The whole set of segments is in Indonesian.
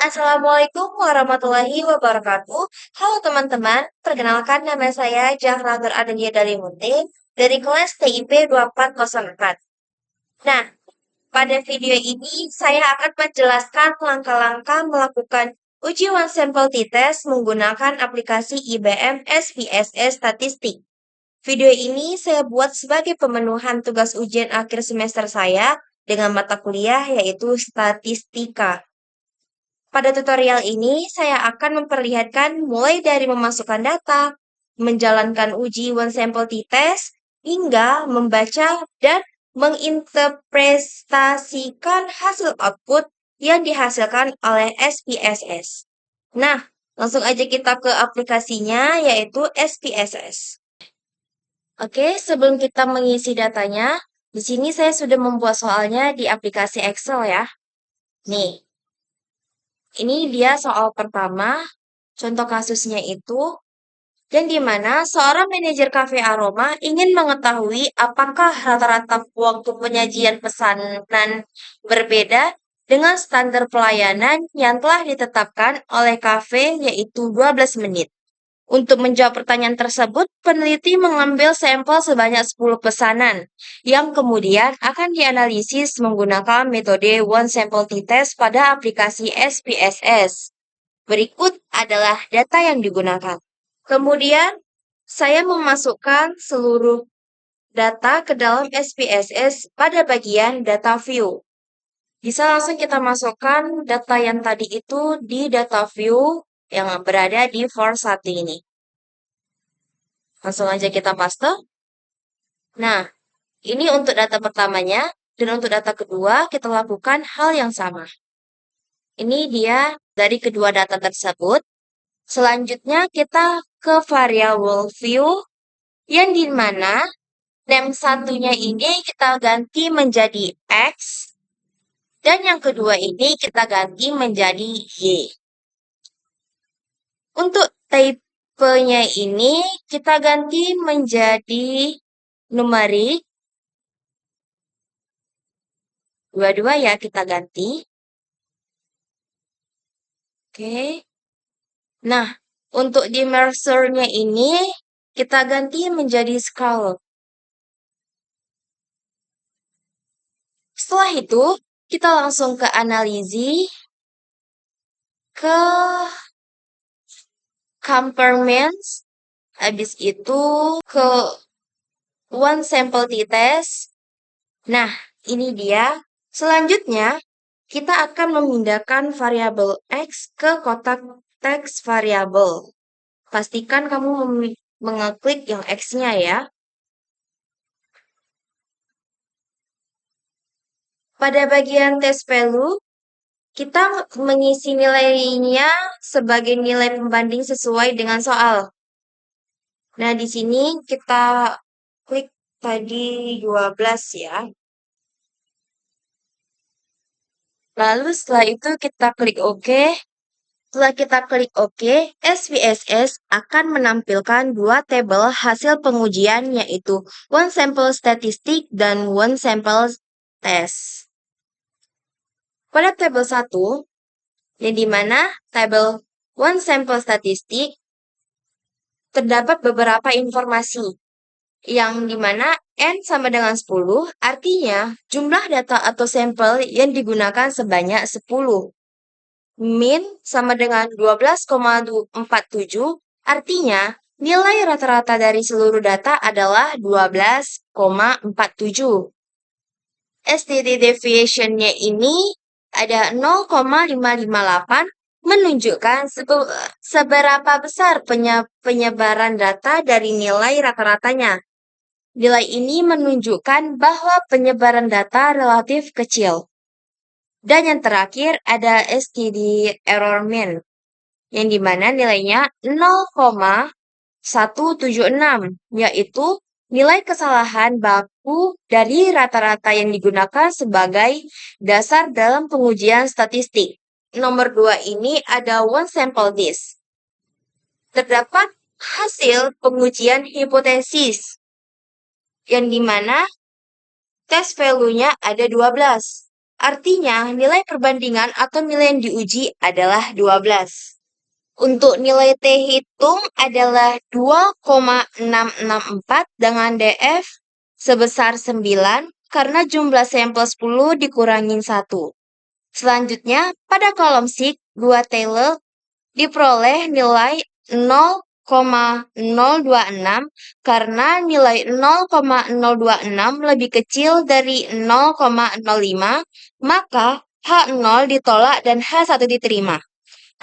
Assalamualaikum warahmatullahi wabarakatuh. Halo teman-teman, perkenalkan nama saya Zahra Nur Adelia dari Munte dari kelas TIP 2404. Nah, pada video ini saya akan menjelaskan langkah-langkah melakukan uji one sample t-test menggunakan aplikasi IBM SPSS Statistik. Video ini saya buat sebagai pemenuhan tugas ujian akhir semester saya dengan mata kuliah yaitu Statistika. Pada tutorial ini, saya akan memperlihatkan mulai dari memasukkan data, menjalankan uji one sample t-test, hingga membaca dan menginterpretasikan hasil output yang dihasilkan oleh SPSS. Nah, langsung aja kita ke aplikasinya, yaitu SPSS. Oke, sebelum kita mengisi datanya, di sini saya sudah membuat soalnya di aplikasi Excel ya. Nih, ini dia soal pertama, contoh kasusnya itu, yang dimana seorang manajer kafe aroma ingin mengetahui apakah rata-rata waktu penyajian pesanan berbeda dengan standar pelayanan yang telah ditetapkan oleh kafe yaitu 12 menit. Untuk menjawab pertanyaan tersebut, peneliti mengambil sampel sebanyak 10 pesanan, yang kemudian akan dianalisis menggunakan metode one sample t-test pada aplikasi SPSS. Berikut adalah data yang digunakan. Kemudian, saya memasukkan seluruh data ke dalam SPSS pada bagian data view. Bisa langsung kita masukkan data yang tadi itu di data view yang berada di form 1 ini. Langsung aja kita paste. Nah, ini untuk data pertamanya, dan untuk data kedua kita lakukan hal yang sama. Ini dia dari kedua data tersebut. Selanjutnya kita ke variable view, yang dimana name satunya ini kita ganti menjadi X, dan yang kedua ini kita ganti menjadi Y. Untuk type-nya ini kita ganti menjadi numerik. Dua-dua ya kita ganti. Oke. Nah, untuk di mercernya ini kita ganti menjadi scroll. Setelah itu, kita langsung ke analisis, ke compartments, habis itu ke one sample t-test. Nah, ini dia. Selanjutnya, kita akan memindahkan variabel X ke kotak teks variabel. Pastikan kamu mengeklik yang X-nya ya. Pada bagian test value, kita mengisi nilainya sebagai nilai pembanding sesuai dengan soal. Nah, di sini kita klik tadi 12 ya. Lalu setelah itu kita klik OK. Setelah kita klik OK, SPSS akan menampilkan dua tabel hasil pengujian yaitu one sample statistik dan one sample test. Pada tabel 1, yang dimana tabel one sample statistik, terdapat beberapa informasi, yang dimana N sama dengan 10, artinya jumlah data atau sampel yang digunakan sebanyak 10. Min sama dengan 12,47, artinya nilai rata-rata dari seluruh data adalah 12,47. Standard deviation-nya ini ada 0,558, menunjukkan seberapa besar penyebaran data dari nilai rata-ratanya. Nilai ini menunjukkan bahwa penyebaran data relatif kecil. Dan yang terakhir ada STD error mean, yang dimana nilainya 0,176, yaitu nilai kesalahan baku dari rata-rata yang digunakan sebagai dasar dalam pengujian statistik. Nomor 2 ini ada one sample disk. Terdapat hasil pengujian hipotesis, yang dimana test value-nya ada 12. Artinya, nilai perbandingan atau nilai yang diuji adalah 12. Untuk nilai T hitung adalah 2,664 dengan DF sebesar 9 karena jumlah sampel 10 dikurangin 1. Selanjutnya, pada kolom SIG 2 Taylor diperoleh nilai 0,026 karena nilai 0,026 lebih kecil dari 0,05, maka H0 ditolak dan H1 diterima.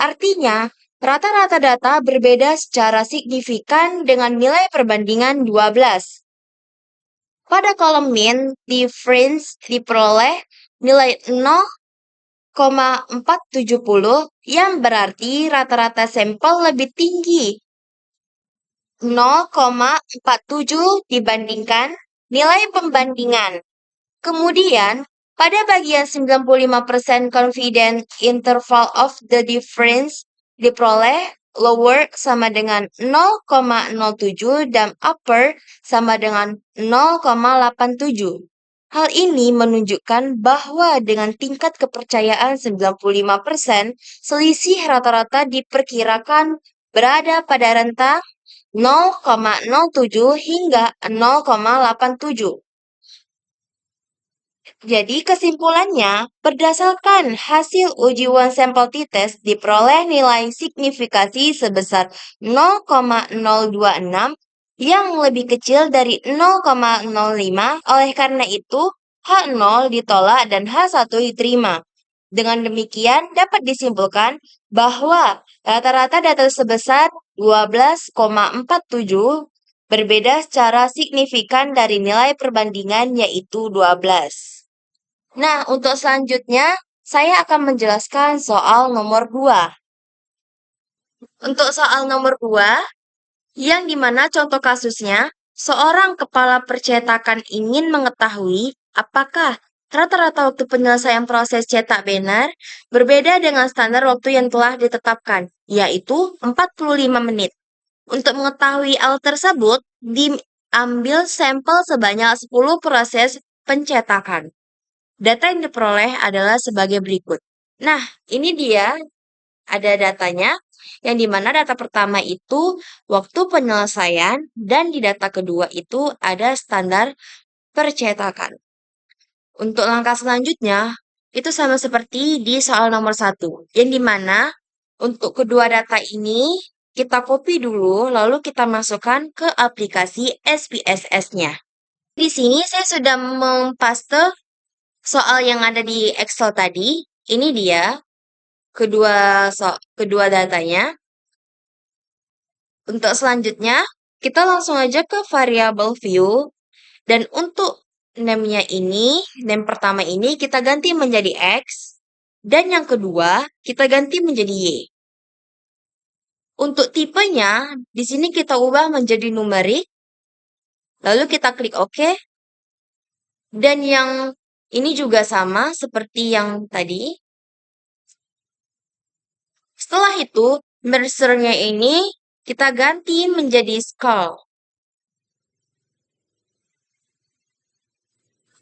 Artinya, rata-rata data berbeda secara signifikan dengan nilai perbandingan 12. Pada kolom mean difference diperoleh nilai 0,470 yang berarti rata-rata sampel lebih tinggi 0,47 dibandingkan nilai pembandingan. Kemudian, pada bagian 95% confident interval of the difference diperoleh lower sama dengan 0,07 dan upper sama dengan 0,87. Hal ini menunjukkan bahwa dengan tingkat kepercayaan 95%, selisih rata-rata diperkirakan berada pada rentang 0,07 hingga 0,87. Jadi kesimpulannya, berdasarkan hasil uji one sample t-test diperoleh nilai signifikasi sebesar 0,026 yang lebih kecil dari 0,05. Oleh karena itu, H0 ditolak dan H1 diterima. Dengan demikian, dapat disimpulkan bahwa rata-rata data sebesar 12,47 berbeda secara signifikan dari nilai perbandingan yaitu 12. Nah, untuk selanjutnya, saya akan menjelaskan soal nomor 2. Untuk soal nomor 2, yang dimana contoh kasusnya, seorang kepala percetakan ingin mengetahui apakah rata-rata waktu penyelesaian proses cetak banner berbeda dengan standar waktu yang telah ditetapkan, yaitu 45 menit. Untuk mengetahui hal tersebut, diambil sampel sebanyak 10 proses pencetakan. Data yang diperoleh adalah sebagai berikut. Nah, ini dia ada datanya, yang dimana data pertama itu waktu penyelesaian dan di data kedua itu ada standar percetakan. Untuk langkah selanjutnya, itu sama seperti di soal nomor 1, yang dimana untuk kedua data ini kita copy dulu, lalu kita masukkan ke aplikasi SPSS-nya. Di sini saya sudah mempaste soal yang ada di Excel tadi. Ini dia kedua datanya. Untuk selanjutnya, kita langsung aja ke variable view. Dan untuk name-nya ini, name pertama ini kita ganti menjadi X. Dan yang kedua, kita ganti menjadi Y. Untuk tipenya, di sini kita ubah menjadi numerik. Lalu kita klik OK. Dan yang ini juga sama seperti yang tadi. Setelah itu, mercernya ini kita ganti menjadi skull.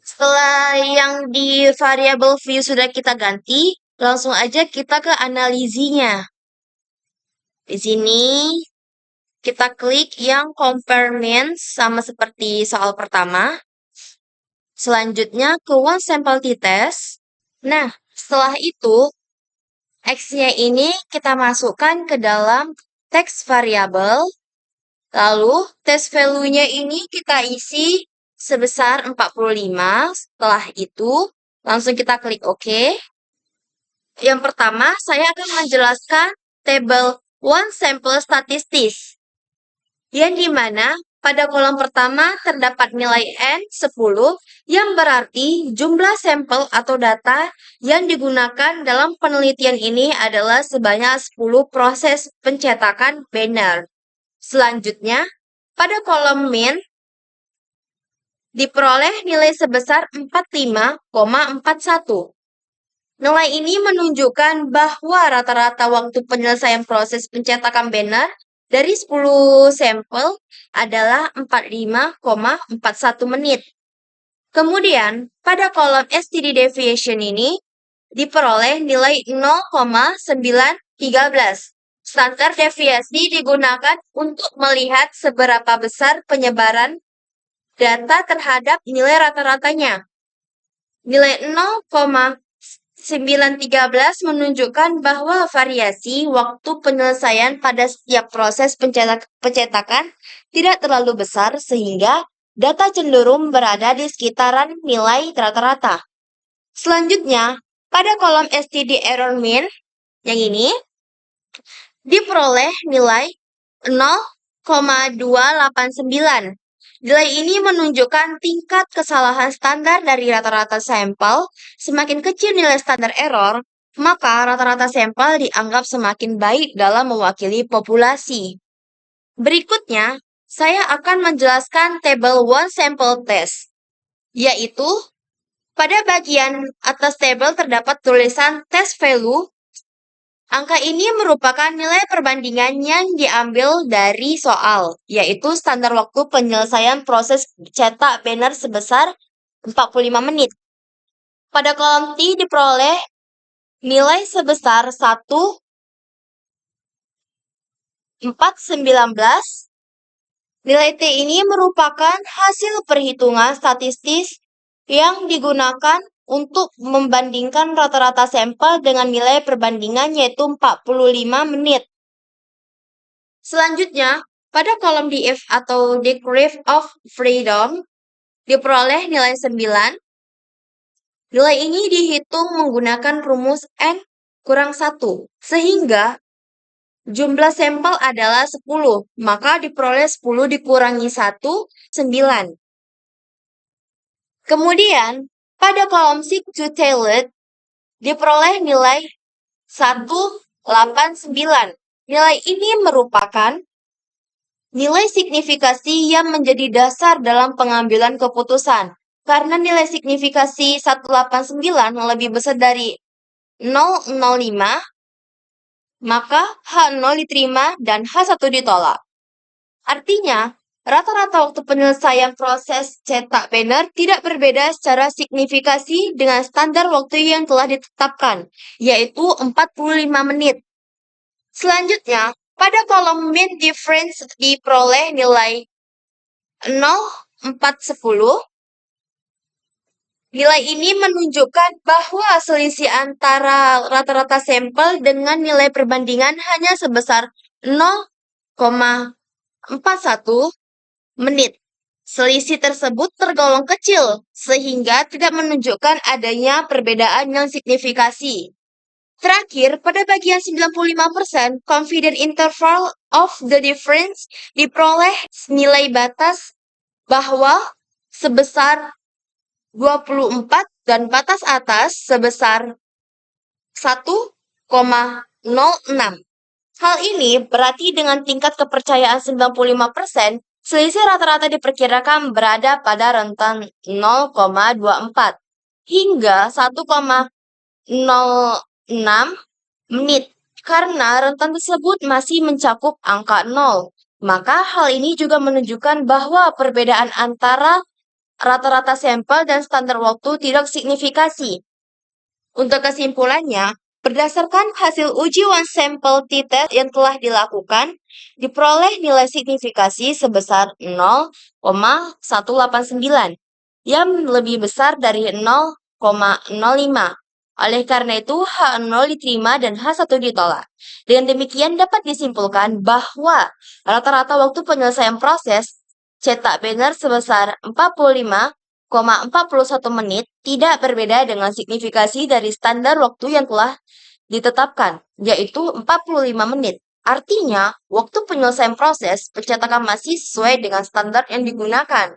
Setelah yang di variable view sudah kita ganti, langsung aja kita ke analizinya. Di sini kita klik yang compare means sama seperti soal pertama. Selanjutnya ke one sample t-test. Nah, setelah itu X-nya ini kita masukkan ke dalam text variable. Lalu test value-nya ini kita isi sebesar 45. Setelah itu langsung kita klik OK. Yang pertama saya akan menjelaskan tabel one sample statistis. Yang dimana pada kolom pertama terdapat nilai N 10 yang berarti jumlah sampel atau data yang digunakan dalam penelitian ini adalah sebanyak 10 proses pencetakan banner. Selanjutnya, pada kolom min diperoleh nilai sebesar 45,41. Nilai ini menunjukkan bahwa rata-rata waktu penyelesaian proses pencetakan banner dari 10 sampel adalah 45,41 menit. Kemudian, pada kolom STD deviation ini diperoleh nilai 0,913. Standar deviasi digunakan untuk melihat seberapa besar penyebaran data terhadap nilai rata-ratanya. Nilai 0,913 menunjukkan bahwa variasi waktu penyelesaian pada setiap proses pencetakan tidak terlalu besar sehingga data cenderung berada di sekitaran nilai rata-rata. Selanjutnya, pada kolom STD error mean, yang ini, diperoleh nilai 0,289. Nilai ini menunjukkan tingkat kesalahan standar dari rata-rata sampel. Semakin kecil nilai standar error, maka rata-rata sampel dianggap semakin baik dalam mewakili populasi. Berikutnya, saya akan menjelaskan tabel one sample test, yaitu pada bagian atas tabel terdapat tulisan test value. Angka ini merupakan nilai perbandingan yang diambil dari soal, yaitu standar waktu penyelesaian proses cetak banner sebesar 45 menit. Pada kolom T diperoleh nilai sebesar 1,419. Nilai T ini merupakan hasil perhitungan statistis yang digunakan untuk membandingkan rata-rata sampel dengan nilai perbandingan yaitu 45 menit. Selanjutnya, pada kolom DF atau Degree of Freedom, diperoleh nilai 9. Nilai ini dihitung menggunakan rumus N kurang 1, sehingga jumlah sampel adalah 10, maka diperoleh 10 dikurangi 1, 9. Kemudian, pada kolom Seek to Tailored, diperoleh nilai 189. Nilai ini merupakan nilai signifikasi yang menjadi dasar dalam pengambilan keputusan. Karena nilai signifikasi 189 lebih besar dari 0,05, maka H0 diterima dan H1 ditolak. Artinya, rata-rata waktu penyelesaian proses cetak banner tidak berbeda secara signifikasi dengan standar waktu yang telah ditetapkan, yaitu 45 menit. Selanjutnya, pada kolom mean difference diperoleh nilai 0,410. Nilai ini menunjukkan bahwa selisih antara rata-rata sampel dengan nilai perbandingan hanya sebesar 0,41 menit. Selisih tersebut tergolong kecil, sehingga tidak menunjukkan adanya perbedaan yang signifikasi. Terakhir, pada bagian 95%, confidence interval of the difference diperoleh nilai batas bahwa sebesar 24 dan batas atas sebesar 1,06. Hal ini berarti dengan tingkat kepercayaan 95%, selisih rata-rata diperkirakan berada pada rentan 0,24 hingga 1,06 menit. Karena rentan tersebut masih mencakup angka 0, maka hal ini juga menunjukkan bahwa perbedaan antara rata-rata sampel dan standar waktu tidak signifikasi. Untuk kesimpulannya, berdasarkan hasil uji one sample t-test yang telah dilakukan, diperoleh nilai signifikasi sebesar 0,189, yang lebih besar dari 0,05. Oleh karena itu, H0 diterima dan H1 ditolak. Dengan demikian dapat disimpulkan bahwa rata-rata waktu penyelesaian proses cetak banner sebesar 45,41 menit tidak berbeda dengan signifikasi dari standar waktu yang telah ditetapkan, yaitu 45 menit. Artinya, waktu penyelesaian proses pencetakan masih sesuai dengan standar yang digunakan.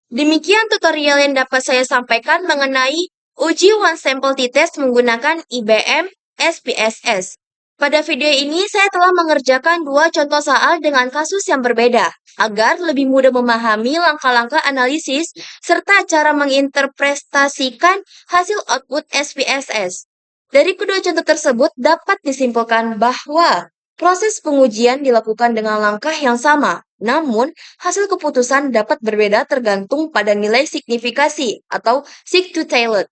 Demikian tutorial yang dapat saya sampaikan mengenai uji one sample t-test menggunakan IBM SPSS. Pada video ini, saya telah mengerjakan dua contoh soal dengan kasus yang berbeda, agar lebih mudah memahami langkah-langkah analisis serta cara menginterpretasikan hasil output SPSS. Dari kedua contoh tersebut dapat disimpulkan bahwa Proses pengujian dilakukan dengan langkah yang sama, namun hasil keputusan dapat berbeda tergantung pada nilai signifikasi atau sig-to-tailed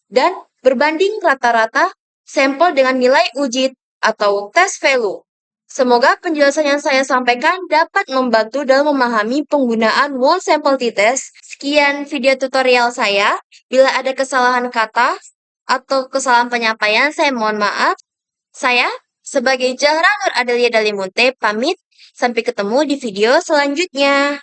dan berbanding rata-rata sampel dengan nilai uji atau test value. Semoga penjelasan yang saya sampaikan dapat membantu dalam memahami penggunaan whole sample t-test. Sekian video tutorial saya. Bila ada kesalahan kata atau kesalahan penyampaian, saya mohon maaf. Saya sebagai Zahra Nur Adelia Dalimunte pamit. Sampai ketemu di video selanjutnya.